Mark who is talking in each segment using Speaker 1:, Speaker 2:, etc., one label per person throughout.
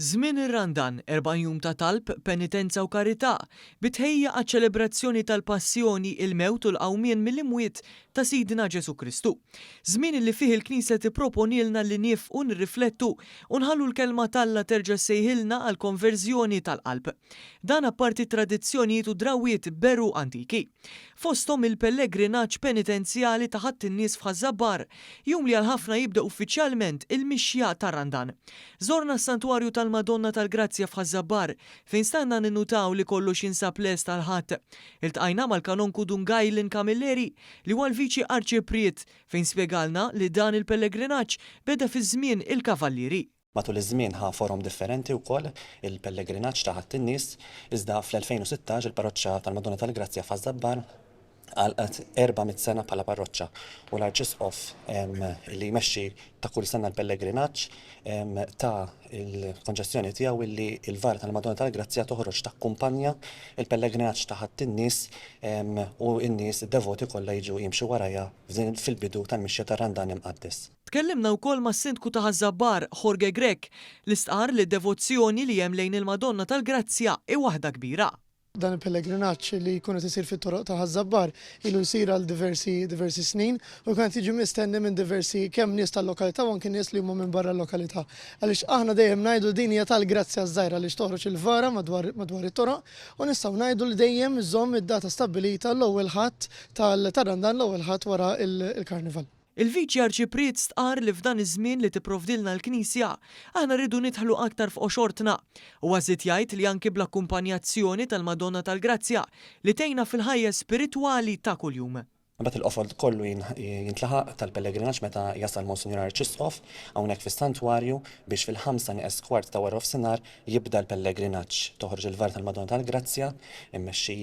Speaker 1: Żmien ir-Randan, 4 jum ta' talb, penitenza u karità, bitħejja għaċ-ċelebrazzjoni tal-passjoni, il-mewt u l-qawmien mill-imwiet ta' Sidna Ġesu Kristu. Żmien li fih il-Knisja tipproponilna li nifqu nirriflettu u nħallu l-kelma Alla terġa' sejħilna għal konverżjoni tal-qalb. Dan apparti tradizzjonijiet u drawiet beru antiki. Fosthom il-pellegrinaġġ penitenzjali ta' ħadd in-nies f'Ħażabbar, jum li għal ħafna jibda uffiċjalment il-mixja tar-Randan. Żorna s-santwarju tal-Madonna tal-Grazzja f'Ħażabbar fejn stanna ninnutaw li kollox jinsab lest tal-ħadd. Iltqajna mal-kanonku Dungajlin Kamilleri li huwa l-Viċi Arċipriet fejn spjegalna li dan il-pellegrinaġġ beda fi żmien il-Kavallieri.
Speaker 2: Matul iż-żmien ħa forom differenti wkoll il-pellegrinaġġ ta' ħadd in-nies iżda fl-2016 il-parroċċa tal-Madonna tal-Grazzja f'Ħażabbar għalqet 400 sena bħala parroċċa u l-Arċisqof li jmexxi ta' kull sena l-pellegrinaġġ ta' il-konġestjoni tiegħu illi l-var tal-Madonna tal-Grazzja toħroġ takkumpanja il-pellegrinaġġ ta' ħadd in-nies u n-nies devoti kollha jiġu jimxu warajja fil-bidu tal-mixja tar-Randan imqaddes.
Speaker 1: Tkellimna wkoll mas-Sindku ta' Ħażabbar, Jorge Grek, li stqar li d-devozzjoni li hemm lejn il-Madonna tal-Grazzja hi waħda kbira.
Speaker 3: Dan il-pellegrinaġġ li jkun qed isir fit-toroq ta' Ħażabbar ilu jsir għal diversi snin u kien tiġi mistenni minn diversi kemm nies tal-lokalità u anke nies li huma minn barra l-lokalità. Għaliex aħna dejjem ngħidu din hija tal-Grazzja żgħira li toħroġ il-vara madwar it-toroq u nistgħu ngħidu li dejjem iżomm id-data stabbilita l-ewwel ħadd tar-Randan l-ewwel ħadd wara il-Karnival.
Speaker 1: Il-Viċi Arċipriet stqar li f'dan iż-żmien li tipprovdilna l-Knisja aħna rridu nidħlu aktar f'qoxortna u għażiet jgħid li anke bl-akkumpanjazzjoni tal-Madonna tal-Grazzja li tgħinna fil-ħajja spiritwali ta' kuljum.
Speaker 2: Mbagħad il-qofol kollu jintlaħaq tal-pellegrinaġġ meta jasal Monsinjur Arċisqof hawnhekk fis-santwarju biex fil-5:15 ta' wara nofsinhar jibda l-pellegrinaġġ. Toħroġ il-var tal-Madonna tal-Grazzja, immexxi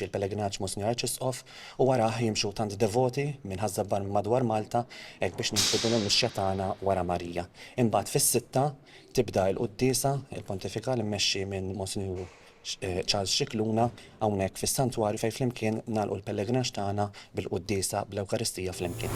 Speaker 2: l-pellegrinaġġ Monsinjur Arċisqof u warah jimxu tant devoti minn Ħażabbar madwar Malta hekk biex ninfedu l-mixja tagħna wara Marija. Imbagħad fis-sitta tibda l-quddiesa il-pontifikal immexxi minn Monsinjur Charles Xikluna hawnhekk fis-santwarju fejn flimkien nagħlqu l-pellegrinaġġ tagħna bil-quddiesa bl-Ewkaristija flimkien.